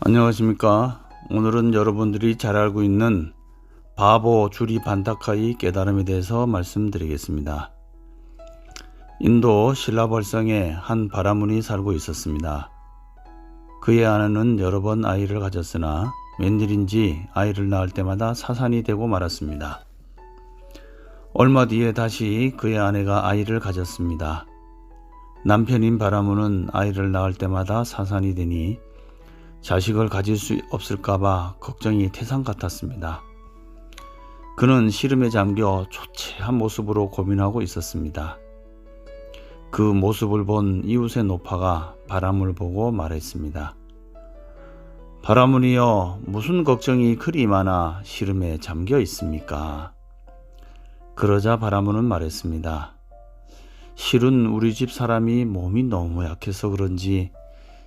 안녕하십니까. 오늘은 여러분들이 잘 알고 있는 바보 주리 반타카의 깨달음에 대해서 말씀드리겠습니다. 인도 신라벌성에 한 바라문이 살고 있었습니다. 그의 아내는 여러 번 아이를 가졌으나 웬일인지 아이를 낳을 때마다 사산이 되고 말았습니다. 얼마 뒤에 다시 그의 아내가 아이를 가졌습니다. 남편인 바라문은 아이를 낳을 때마다 사산이 되니 자식을 가질 수 없을까봐 걱정이 태산 같았습니다. 그는 시름에 잠겨 초췌한 모습으로 고민하고 있었습니다. 그 모습을 본 이웃의 노파가 바라문을 보고 말했습니다. 바라문이여, 무슨 걱정이 그리 많아 시름에 잠겨 있습니까? 그러자 바라문은 말했습니다. 실은 우리 집 사람이 몸이 너무 약해서 그런지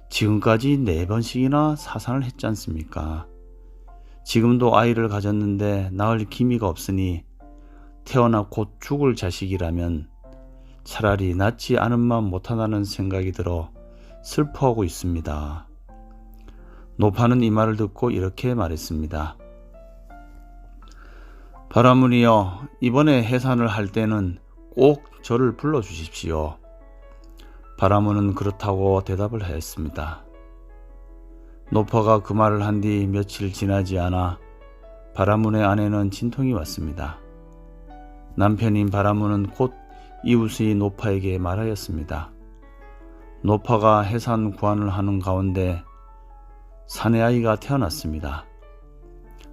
지금까지 4번씩이나 사산을 했지 않습니까? 지금도 아이를 가졌는데 낳을 기미가 없으니 태어나 곧 죽을 자식이라면 차라리 낳지 않은만 못하다는 생각이 들어 슬퍼하고 있습니다. 노파는 이 말을 듣고 이렇게 말했습니다. 바라문이여, 이번에 해산을 할 때는 꼭 저를 불러주십시오. 바라문은 그렇다고 대답을 하였습니다. 노파가 그 말을 한 뒤 며칠 지나지 않아 바라문의 아내는 진통이 왔습니다. 남편인 바라문은 곧 이웃의 노파에게 말하였습니다. 노파가 해산 구안을 하는 가운데 사내아이가 태어났습니다.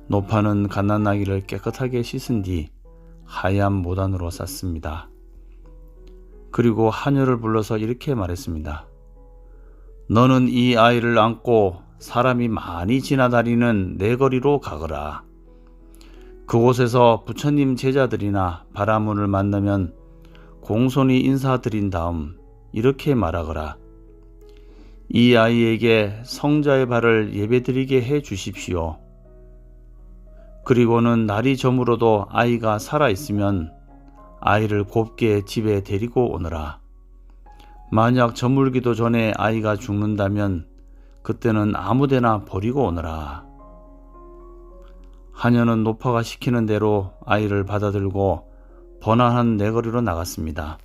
노파는 갓난아기를 깨끗하게 씻은 뒤 하얀 모단으로 쌌습니다. 그리고 하녀를 불러서 이렇게 말했습니다. 너는 이 아이를 안고 사람이 많이 지나다니는 내거리로 가거라. 그곳에서 부처님 제자들이나 바라문을 만나면 공손히 인사드린 다음 이렇게 말하거라. 이 아이에게 성자의 발을 예배드리게 해 주십시오. 그리고는 날이 저물어도 아이가 살아있으면 아이를 곱게 집에 데리고 오너라. 만약 저물기도 전에 아이가 죽는다면 그때는 아무데나 버리고 오너라. 하녀는 노파가 시키는 대로 아이를 받아들고 번화한 내거리로 나갔습니다.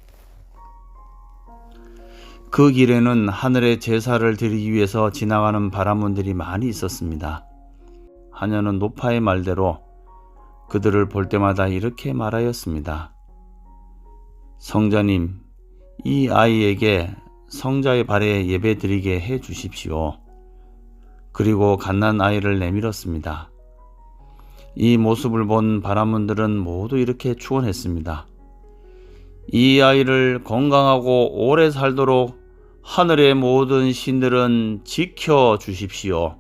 그 길에는 하늘에 제사를 드리기 위해서 지나가는 바라문들이 많이 있었습니다. 하녀는 노파의 말대로 그들을 볼 때마다 이렇게 말하였습니다. 성자님, 이 아이에게 성자의 발에 예배드리게 해 주십시오. 그리고 갓난 아이를 내밀었습니다. 이 모습을 본 바라문들은 모두 이렇게 축원했습니다. 이 아이를 건강하고 오래 살도록 하늘의 모든 신들은 지켜 주십시오.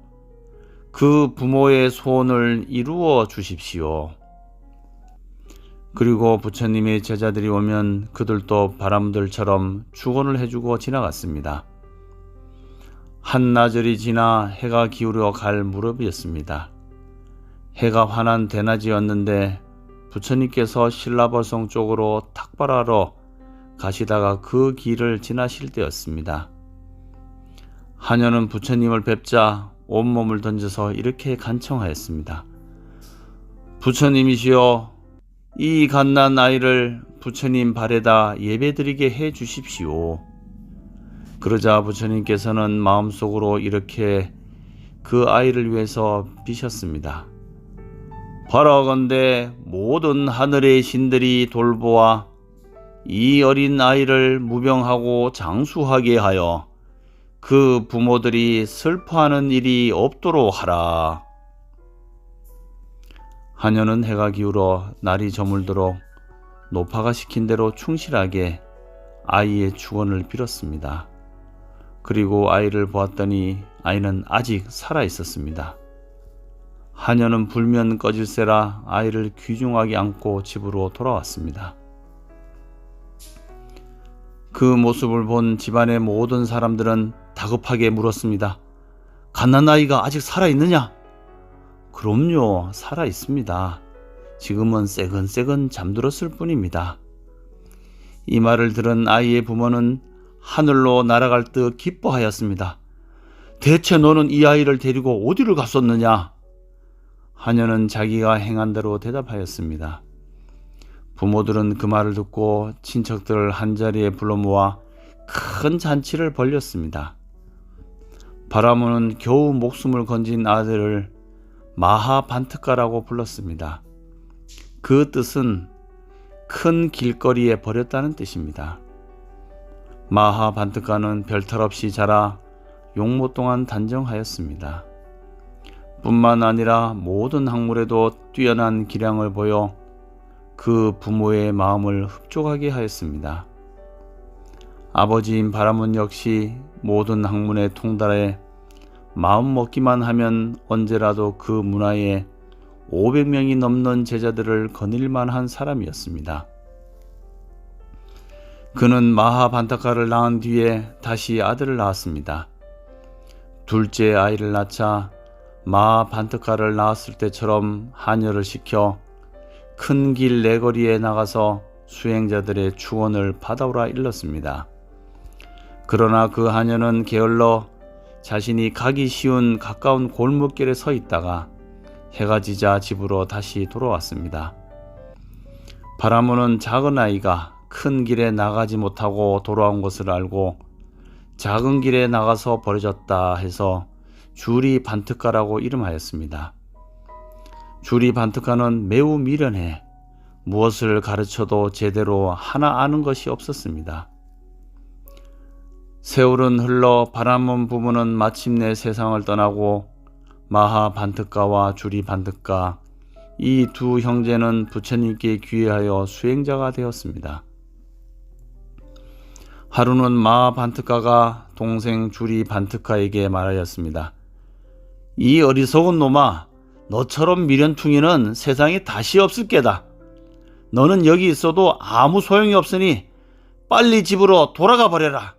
그 부모의 소원을 이루어 주십시오. 그리고 부처님의 제자들이 오면 그들도 바람들처럼 축원을 해주고 지나갔습니다. 한나절이 지나 해가 기울어 갈 무렵이었습니다. 해가 환한 대낮이었는데 부처님께서 신라벌성 쪽으로 탁발하러 가시다가 그 길을 지나실 때였습니다. 하녀는 부처님을 뵙자 온몸을 던져서 이렇게 간청하였습니다. 부처님이시여, 이 갓난 아이를 부처님 발에다 예배드리게 해 주십시오. 그러자 부처님께서는 마음속으로 이렇게 그 아이를 위해서 비셨습니다. 바라건대 모든 하늘의 신들이 돌보아 이 어린 아이를 무병하고 장수하게 하여 그 부모들이 슬퍼하는 일이 없도록 하라. 하녀는 해가 기울어 날이 저물도록 노파가 시킨 대로 충실하게 아이의 축원을 빌었습니다. 그리고 아이를 보았더니 아이는 아직 살아 있었습니다. 하녀는 불면 꺼질세라 아이를 귀중하게 안고 집으로 돌아왔습니다. 그 모습을 본 집안의 모든 사람들은 다급하게 물었습니다. 갓난아이가 아직 살아있느냐? 그럼요, 살아있습니다. 지금은 새근새근 잠들었을 뿐입니다. 이 말을 들은 아이의 부모는 하늘로 날아갈 듯 기뻐하였습니다. 대체 너는 이 아이를 데리고 어디를 갔었느냐? 하녀는 자기가 행한 대로 대답하였습니다. 부모들은 그 말을 듣고 친척들을 한자리에 불러 모아 큰 잔치를 벌였습니다. 바라문은 겨우 목숨을 건진 아들을 마하반트카라고 불렀습니다. 그 뜻은 큰 길거리에 버렸다는 뜻입니다. 마하반트카는 별탈 없이 자라 용모 동안 단정하였습니다. 뿐만 아니라 모든 학문에도 뛰어난 기량을 보여 그 부모의 마음을 흡족하게 하였습니다. 아버지인 바라문 역시 모든 학문에 통달해 마음 먹기만 하면 언제라도 그 문화에 500명이 넘는 제자들을 거닐만 한 사람이었습니다. 그는 마하반타카를 낳은 뒤에 다시 아들을 낳았습니다. 둘째 아이를 낳자 마하반타카를 낳았을 때처럼 하녀를 시켜 큰 길 내거리에 나가서 수행자들의 축원을 받아오라 일렀습니다. 그러나 그 하녀는 게을러 자신이 가기 쉬운 가까운 골목길에 서 있다가 해가 지자 집으로 다시 돌아왔습니다. 바라문은 작은 아이가 큰 길에 나가지 못하고 돌아온 것을 알고 작은 길에 나가서 버려졌다 해서 주리 반트카라고 이름하였습니다. 주리 반트카는 매우 미련해 무엇을 가르쳐도 제대로 하나 아는 것이 없었습니다. 세월은 흘러 바라문 부부는 마침내 세상을 떠나고 마하반트카와 주리반트카 이 두 형제는 부처님께 귀해하여 수행자가 되었습니다. 하루는 마하반트카가 동생 주리반트카에게 말하였습니다. 이 어리석은 놈아, 너처럼 미련퉁이는 세상에 다시 없을 게다. 너는 여기 있어도 아무 소용이 없으니 빨리 집으로 돌아가 버려라.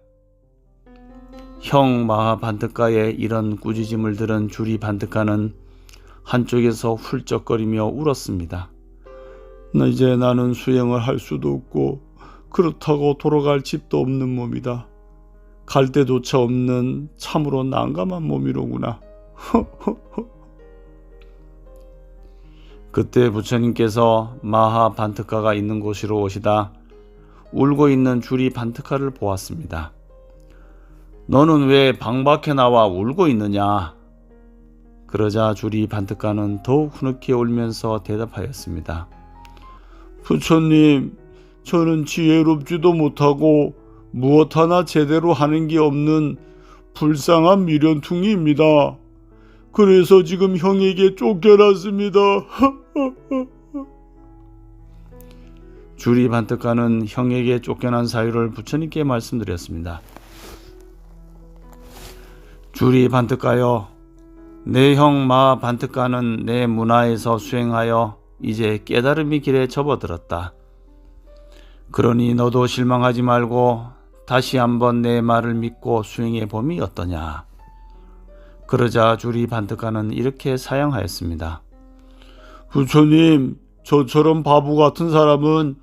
형 마하반트카의 이런 꾸짖음을 들은 주리반트카는 한쪽에서 훌쩍거리며 울었습니다. 이제 나는 수행을 할 수도 없고 그렇다고 돌아갈 집도 없는 몸이다. 갈 데조차 없는 참으로 난감한 몸이로구나. 그때 부처님께서 마하반트카가 있는 곳으로 오시다 울고 있는 주리반트카를 보았습니다. 너는 왜 방 밖에 나와 울고 있느냐? 그러자 주리반트카는 더욱 흐느끼 울면서 대답하였습니다. 부처님, 저는 지혜롭지도 못하고 무엇 하나 제대로 하는 게 없는 불쌍한 미련퉁이입니다. 그래서 지금 형에게 쫓겨났습니다. 주리반트카는 형에게 쫓겨난 사유를 부처님께 말씀드렸습니다. 주리반트카여, 내 형 마하반트카는 내 문화에서 수행하여 이제 깨달음의 길에 접어들었다. 그러니 너도 실망하지 말고 다시 한번 내 말을 믿고 수행해 봄이 어떠냐. 그러자 주리반트카는 이렇게 사양하였습니다. 부처님, 저처럼 바보 같은 사람은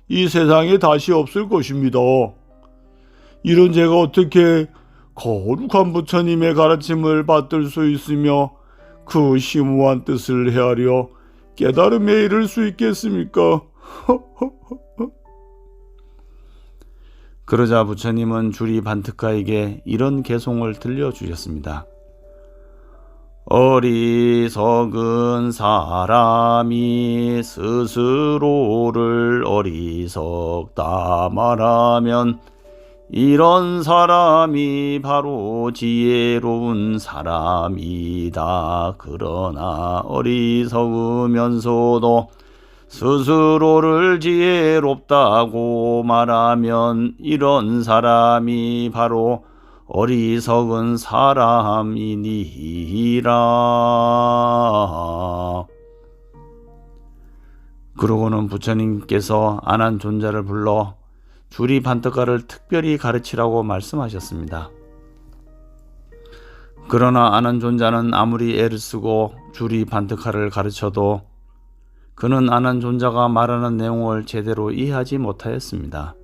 이 세상에 다시 없을 것입니다. 이런 제가 어떻게 거룩한 부처님의 가르침을 받들 수 있으며 그 심오한 뜻을 헤아려 깨달음에 이를 수 있겠습니까? 그러자 부처님은 주리반트카에게 이런 개송을 들려주셨습니다. 어리석은 사람이 스스로를 어리석다 말하면 이런 사람이 바로 지혜로운 사람이다. 그러나 어리석으면서도 스스로를 지혜롭다고 말하면 이런 사람이 바로 어리석은 사람이니라. 그러고는 부처님께서 아난존자를 불러 주리반트카를 특별히 가르치라고 말씀하셨습니다. 그러나 아난존자는 아무리 애를 쓰고 주리반트카를 가르쳐도 그는 아난존자가 말하는 내용을 제대로 이해하지 못하였습니다.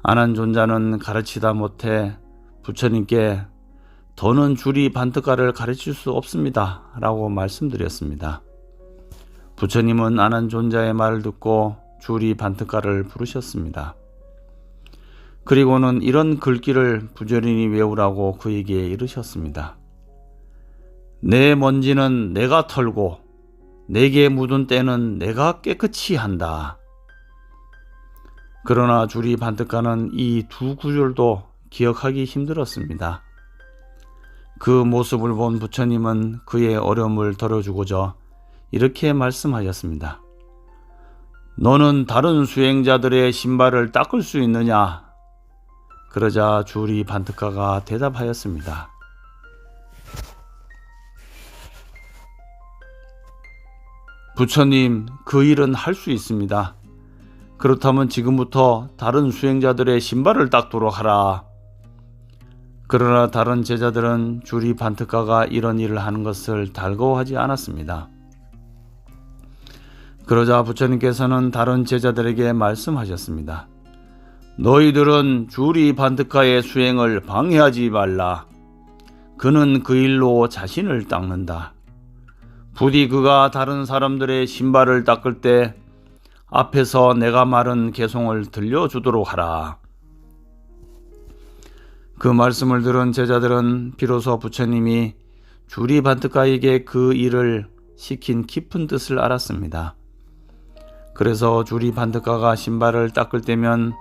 아난존자는 가르치다 못해 부처님께 더는 주리 반특가를 가르칠 수 없습니다 라고 말씀드렸습니다. 부처님은 아난존자의 말을 듣고 주리 반특가를 부르셨습니다. 그리고는 이런 글귀를 부지런히 외우라고 그에게 이르셨습니다. 내 먼지는 내가 털고 내게 묻은 때는 내가 깨끗이 한다. 그러나 주리 반특가는 이 두 구절도 기억하기 힘들었습니다. 그 모습을 본 부처님은 그의 어려움을 덜어주고자 이렇게 말씀하셨습니다. 너는 다른 수행자들의 신발을 닦을 수 있느냐? 그러자 주리 반특가가 대답하였습니다. 부처님, 그 일은 할 수 있습니다. 그렇다면 지금부터 다른 수행자들의 신발을 닦도록 하라. 그러나 다른 제자들은 주리 반특가가 이런 일을 하는 것을 달거워하지 않았습니다. 그러자 부처님께서는 다른 제자들에게 말씀하셨습니다. 너희들은 주리 반특가의 수행을 방해하지 말라. 그는 그 일로 자신을 닦는다. 부디 그가 다른 사람들의 신발을 닦을 때 앞에서 내가 말한 개송을 들려주도록 하라. 그 말씀을 들은 제자들은 비로소 부처님이 주리 반특가에게 그 일을 시킨 깊은 뜻을 알았습니다. 그래서 주리 반특가가 신발을 닦을 때면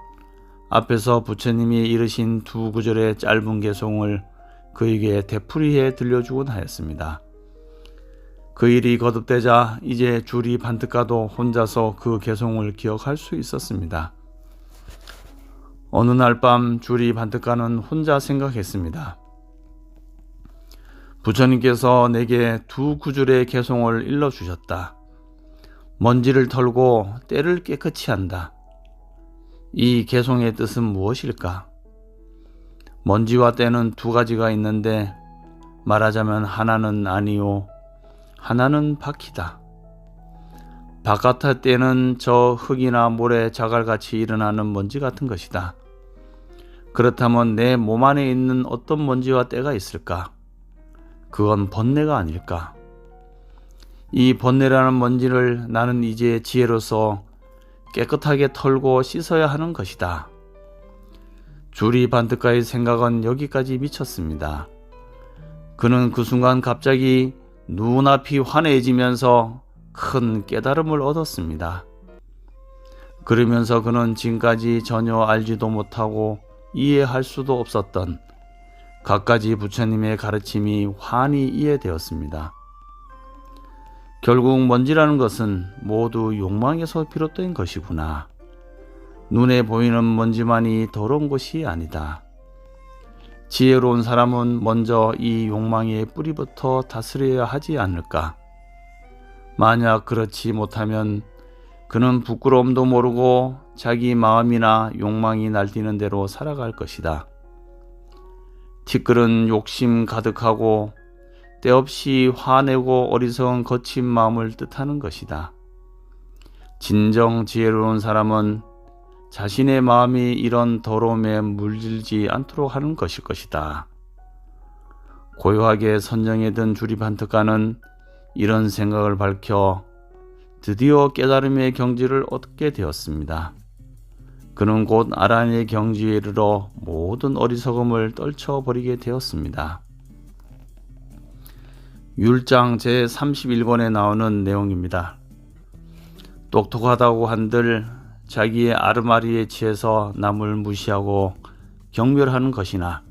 앞에서 부처님이 이르신 두 구절의 짧은 개송을 그에게 되풀이해 들려주곤 하였습니다. 그 일이 거듭되자 이제 주리 반특가도 혼자서 그 개송을 기억할 수 있었습니다. 어느 날 밤 주리 반특가는 혼자 생각했습니다. 부처님께서 내게 두 구절의 개송을 일러주셨다. 먼지를 털고 때를 깨끗이 한다. 이 개송의 뜻은 무엇일까? 먼지와 때는 두 가지가 있는데 말하자면 하나는 아니요, 하나는 바퀴다. 바깥의 때는 저 흙이나 모래, 자갈같이 일어나는 먼지 같은 것이다. 그렇다면 내 몸 안에 있는 어떤 먼지와 때가 있을까? 그건 번뇌가 아닐까? 이 번뇌라는 먼지를 나는 이제 지혜로서 깨끗하게 털고 씻어야 하는 것이다. 주리 반특가의 생각은 여기까지 미쳤습니다. 그는 그 순간 갑자기 눈앞이 환해지면서 큰 깨달음을 얻었습니다. 그러면서 그는 지금까지 전혀 알지도 못하고 이해할 수도 없었던 갖가지 부처님의 가르침이 환히 이해되었습니다. 결국 먼지라는 것은 모두 욕망에서 비롯된 것이구나. 눈에 보이는 먼지만이 더러운 것이 아니다. 지혜로운 사람은 먼저 이 욕망의 뿌리부터 다스려야 하지 않을까? 만약 그렇지 못하면 그는 부끄러움도 모르고 자기 마음이나 욕망이 날뛰는 대로 살아갈 것이다. 티끌은 욕심 가득하고 때없이 화내고 어리석은 거친 마음을 뜻하는 것이다. 진정 지혜로운 사람은 자신의 마음이 이런 더러움에 물들지 않도록 하는 것일 것이다. 고요하게 선정에 든 주리 반특가는 이런 생각을 밝혀 드디어 깨달음의 경지를 얻게 되었습니다. 그는 곧 아란의 경지에 이르러 모든 어리석음을 떨쳐버리게 되었습니다. 율장 제31권에 나오는 내용입니다. 똑똑하다고 한들 자기의 아르마리에 취해서 남을 무시하고 경멸하는 것이나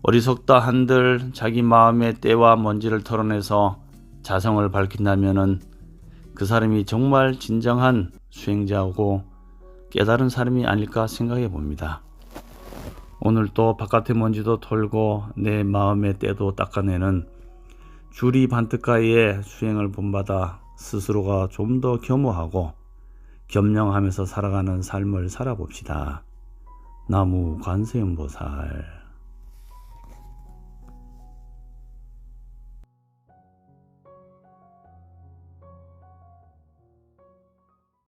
어리석다 한들 자기 마음의 때와 먼지를 털어내서 자성을 밝힌다면은 그 사람이 정말 진정한 수행자고 깨달은 사람이 아닐까 생각해 봅니다. 오늘 또 바깥의 먼지도 털고 내 마음의 때도 닦아내는 주리 반특가의 수행을 본받아 스스로가 좀 더 겸허하고 겸령하면서 살아가는 삶을 살아봅시다. 나무 관세음보살.